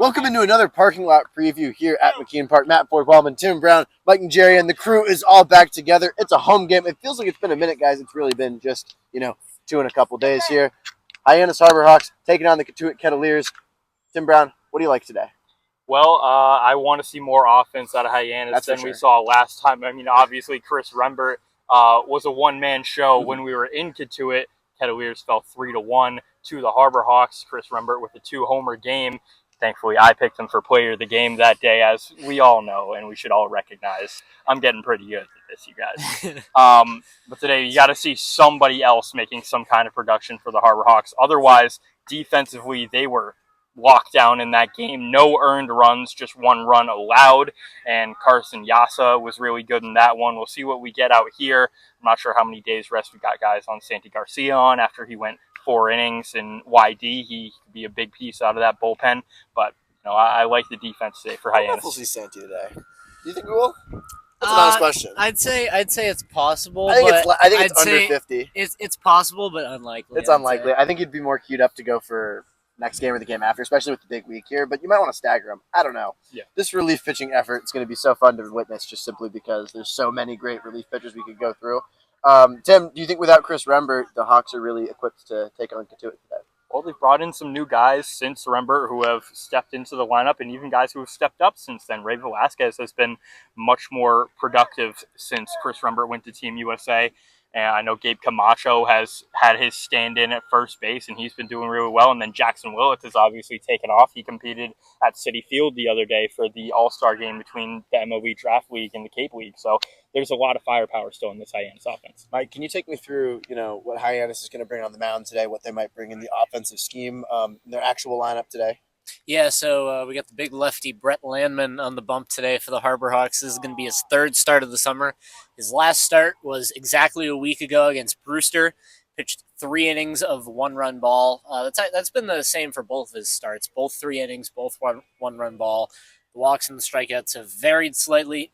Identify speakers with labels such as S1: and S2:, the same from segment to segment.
S1: Welcome into another parking lot preview here at McKeon Park. Matt Ford-Wellman, Tym Brown, Mike Najarian. The crew is all back together. It's a home game. It feels like it's been a minute, guys. It's really been just, 2 and a couple days here. Hyannis Harbor Hawks taking on the Cotuit Kettleers. Tym Brown, what do you like today?
S2: Well, I want to see more offense out of Hyannis than we saw last time. I mean, obviously, Chris Rembert was a one-man show when we were in Cotuit. Kettleers fell 3-1 to the Harbor Hawks. Chris Rembert with a 2-homer game. Thankfully, I picked him for player of the game that day, as we all know, and we should all recognize. I'm getting pretty good at this, you guys. But today, you got to see somebody else making some kind of production for the Harbor Hawks. Otherwise, defensively, they were locked down in that game. No earned runs, just one run allowed. And Carson Yasa was really good in that one. We'll see what we get out here. I'm not sure how many days rest we got guys on Santi Garcia on after he went 4 innings in YD. He could be a big piece out of that bullpen. But I like the defense today for Hyannis.
S1: We'll see Santi today. Do you think we will? That's an honest question.
S3: I'd say it's possible.
S1: I think it's under 50.
S3: It's possible, but unlikely.
S1: It's unlikely. I think you'd be more queued up to go for next game or the game after, especially with the big week here. But you might want to stagger them. I don't know.
S2: Yeah.
S1: This relief pitching effort is going to be so fun to witness, just simply because there's so many great relief pitchers we could go through. Tym, do you think without Chris Rembert, the Hawks are really equipped to take on Cotuit today?
S2: Well, they've brought in some new guys since Rembert who have stepped into the lineup, and even guys who have stepped up since then. Ray Velasquez has been much more productive since Chris Rembert went to Team USA. And I know Gabe Camacho has had his stand-in at first base, and he's been doing really well. And then Jackson Willett has obviously taken off. He competed at Citi Field the other day for the All-Star game between the MLB Draft League and the Cape League. So there's a lot of firepower still in this Hyannis offense.
S1: Mike, can you take me through, what Hyannis is going to bring on the mound today, what they might bring in the offensive scheme, their actual lineup today?
S3: Yeah, so we got the big lefty Brett Landman on the bump today for the Harbor Hawks. This is going to be his 3rd start of the summer. His last start was exactly a week ago against Brewster. Pitched 3 innings of 1-run ball. That's been the same for both of his starts. Both 3 innings, both one-run ball. The walks and the strikeouts have varied slightly,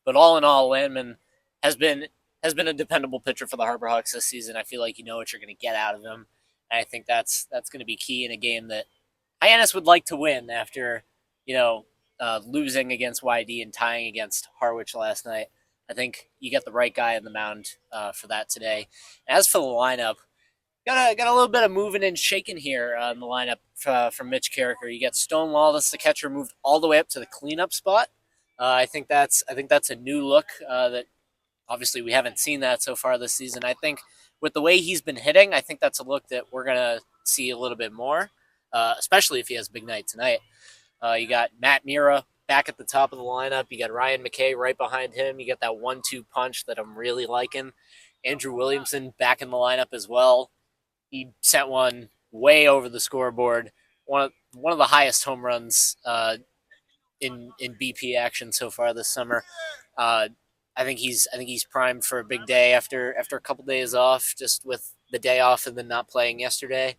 S3: but all in all, Landman has been a dependable pitcher for the Harbor Hawks this season. I feel like you know what you're going to get out of him, and I think that's going to be key in a game that Hyannis would like to win after, losing against YD and tying against Harwich last night. I think you got the right guy on the mound for that today. As for the lineup, got a little bit of moving and shaking here in the lineup from Mitch Carricker. You got Stone Lawless, the catcher, moved all the way up to the cleanup spot. I think that's a new look that obviously we haven't seen that so far this season. I think with the way he's been hitting, I think that's a look that we're gonna see a little bit more. Especially if he has a big night tonight. You got Matt Mira back at the top of the lineup. You got Ryan McKay right behind him. You got that 1-2 punch that I'm really liking. Andrew Williamson back in the lineup as well. He sent one way over the scoreboard. One of the highest home runs in BP action so far this summer. I think he's primed for a big day after a couple days off, just with the day off and then not playing yesterday.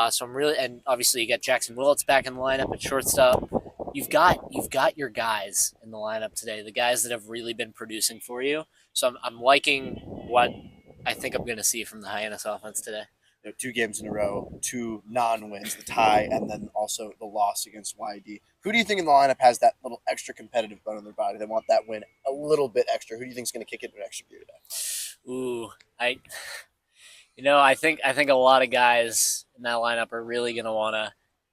S3: So I'm really, and obviously you got Jackson Willett's back in the lineup at shortstop. You've got your guys in the lineup today, the guys that have really been producing for you. So I'm liking what I think I'm going to see from the Hyannis offense today.
S1: 2 games in a row, 2 non-wins, the tie, and then also the loss against YD. Who do you think in the lineup has that little extra competitive bone in their body? They want that win a little bit extra. Who do you think is going to kick it in an extra gear today?
S3: Ooh, I think a lot of guys in that lineup are really going to want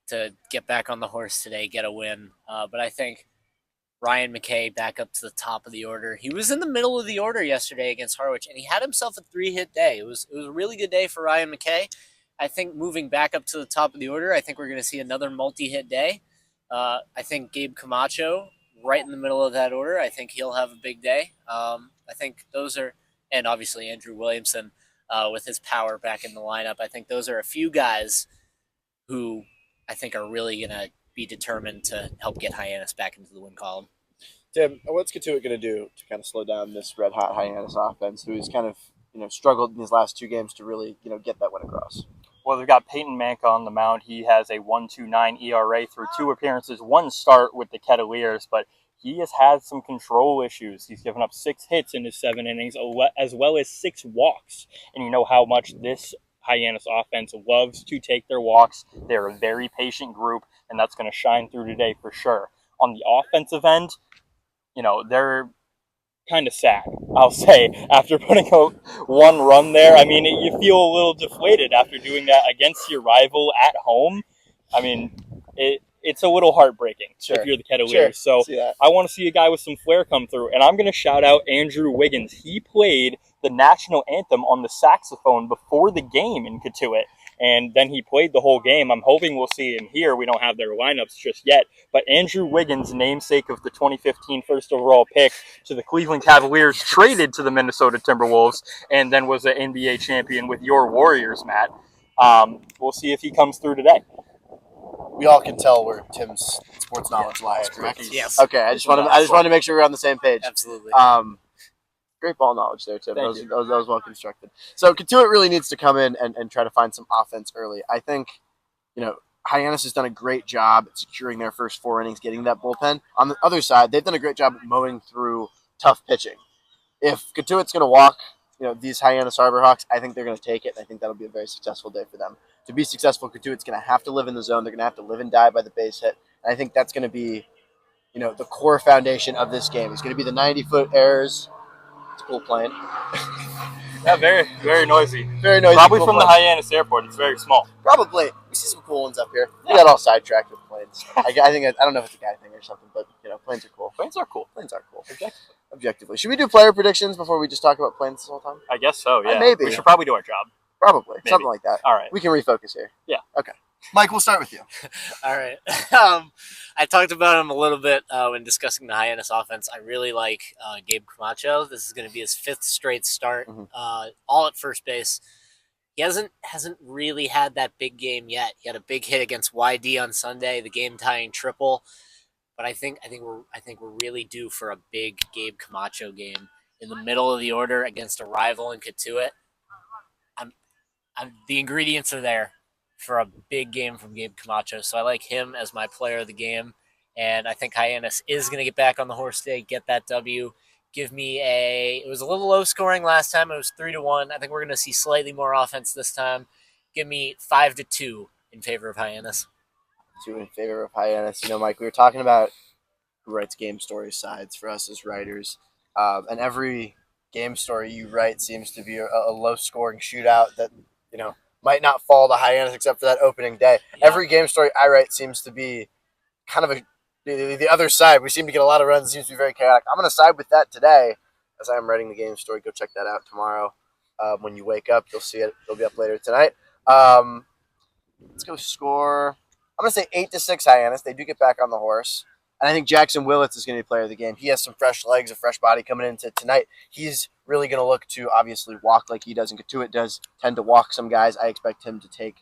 S3: to get back on the horse today, get a win. But I think Ryan McKay back up to the top of the order. He was in the middle of the order yesterday against Harwich, and he had himself a 3-hit day. It was a really good day for Ryan McKay. I think moving back up to the top of the order, I think we're going to see another multi-hit day. I think Gabe Camacho right in the middle of that order. I think he'll have a big day. I think those are, and obviously Andrew Williamson. With his power back in the lineup. I think those are a few guys who I think are really going to be determined to help get Hyannis back into the win column.
S1: Tym, what's Cotuit going to do to kind of slow down this red-hot Hyannis offense, who's kind of struggled in these last 2 games to really get that win across?
S2: Well, they've got Peyton Manka on the mound. He has a 1.29 ERA through 2 appearances, 1 start with the Kettleers, but he has had some control issues. He's given up 6 hits in his 7 innings, as well as 6 walks. And you know how much this Hyannis offense loves to take their walks. They're a very patient group, and that's going to shine through today for sure. On the offensive end, they're kind of sad, I'll say, after putting out one run there. I mean, you feel a little deflated after doing that against your rival at home. I mean, it's a little heartbreaking if you're the Kettleers. So I want to see a guy with some flair come through. And I'm going to shout out Andrew Wiggins. He played the national anthem on the saxophone before the game in Cotuit. And then he played the whole game. I'm hoping we'll see him here. We don't have their lineups just yet. But Andrew Wiggins, namesake of the 2015 first overall pick to the Cleveland Cavaliers, traded to the Minnesota Timberwolves, and then was an NBA champion with your Warriors, Matt. We'll see if he comes through today.
S1: We all can tell where Tim's sports knowledge lies, correct?
S3: Yes.
S1: Okay, I just wanted to make sure we're on the same page.
S3: Absolutely.
S1: Great ball knowledge there, Tim. That
S2: Thank
S1: was well constructed. So Cotuit really needs to come in and try to find some offense early. I think, Hyannis has done a great job at securing their first 4 innings, getting that bullpen. On the other side, they've done a great job mowing through tough pitching. If Cotuit's going to walk, these Hyannis Harborhawks, I think they're going to take it. And I think that'll be a very successful day for them. To be successful, Cotuit's going to have to live in the zone. They're going to have to live and die by the base hit. And I think that's going to be, the core foundation of this game. It's going to be the 90-foot errors. It's a cool plane.
S2: Yeah, very, very noisy.
S1: Very noisy.
S2: Probably
S1: cool
S2: from
S1: plane.
S2: the Hyannis airport. It's very small.
S1: Probably. We see some cool ones up here. We got all sidetracked with planes. I don't know if it's a guy thing or something, but planes are cool.
S2: Planes are cool.
S1: Planes are cool. Objectively. Should we do player predictions before we just talk about planes this whole time?
S2: I guess so, yeah.
S1: Maybe.
S2: We should probably do our job.
S1: Probably.
S2: Maybe.
S1: Something like that.
S2: All right.
S1: We can refocus here.
S2: Yeah.
S1: Okay. Mike, we'll start with you.
S3: All right. I talked about him a little bit when discussing the Hyannis offense. I really like Gabe Camacho. This is going to be his 5th straight start, all at first base. He hasn't really had that big game yet. He had a big hit against YD on Sunday, the game-tying triple. But I think we're really due for a big Gabe Camacho game in the middle of the order against a rival in Cotuit. The ingredients are there for a big game from Gabe Camacho. So I like him as my player of the game. And I think Hyannis is going to get back on the horse today, get that W. Give me it was a little low scoring last time. It was 3-1. I think we're going to see slightly more offense this time. Give me 5-2 in favor of Hyannis.
S1: 2 in favor of Hyannis. Mike, we were talking about who writes game story sides for us as writers. And every game story you write seems to be a low scoring shootout that, might not fall to Hyannis except for that opening day. Yeah. Every game story I write seems to be kind of the other side. We seem to get a lot of runs. It seems to be very chaotic. I'm going to side with that today as I'm writing the game story. Go check that out tomorrow. When you wake up, you'll see it. It'll be up later tonight. Let's go score. I'm going to say 8-6 Hyannis. They do get back on the horse. And I think Jackson Willits is going to be player of the game. He has some fresh legs, a fresh body coming into tonight. He's really going to look to obviously walk like he does, and Cotuit does tend to walk some guys. I expect him to take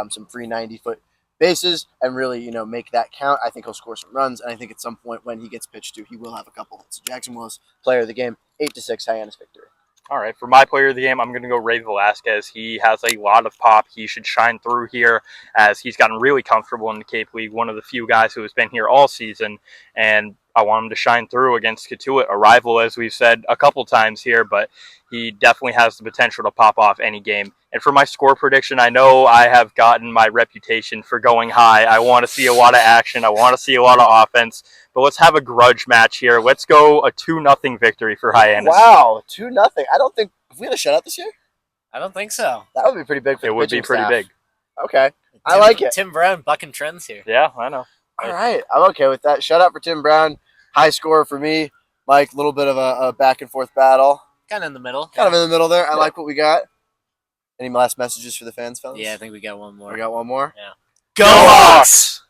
S1: some free 90-foot bases and really, make that count. I think he'll score some runs, and I think at some point when he gets pitched to, he will have a couple hits. So Jackson Willis, player of the game, 8-6 Hyannis victory.
S2: All right, for my player of the game, I'm going to go Ray Velasquez. He has a lot of pop. He should shine through here as he's gotten really comfortable in the Cape League, one of the few guys who has been here all season, and I want him to shine through against Cotuit, a rival, as we've said a couple times here, but he definitely has the potential to pop off any game. And for my score prediction, I know I have gotten my reputation for going high. I want to see a lot of action. I want to see a lot of offense. But let's have a grudge match here. Let's go a 2-0 victory for Hyannis.
S1: Wow, 2-0. I don't think – have we had a shutout this year?
S3: I don't think so.
S1: That would be pretty big for the pitching staff. It would be pretty big. Okay. I like it.
S3: Tim Brown bucking trends here.
S2: Yeah, I know.
S1: All right. I'm okay with that. Shutout for Tym Brown. High score for me. Mike, a little bit of a back-and-forth battle.
S3: Kind of in the middle.
S1: Kind of in the middle there. I like what we got. Any last messages for the fans, fellas?
S3: Yeah, I think we got one more.
S1: We got one more?
S3: Yeah.
S1: Go Hawks!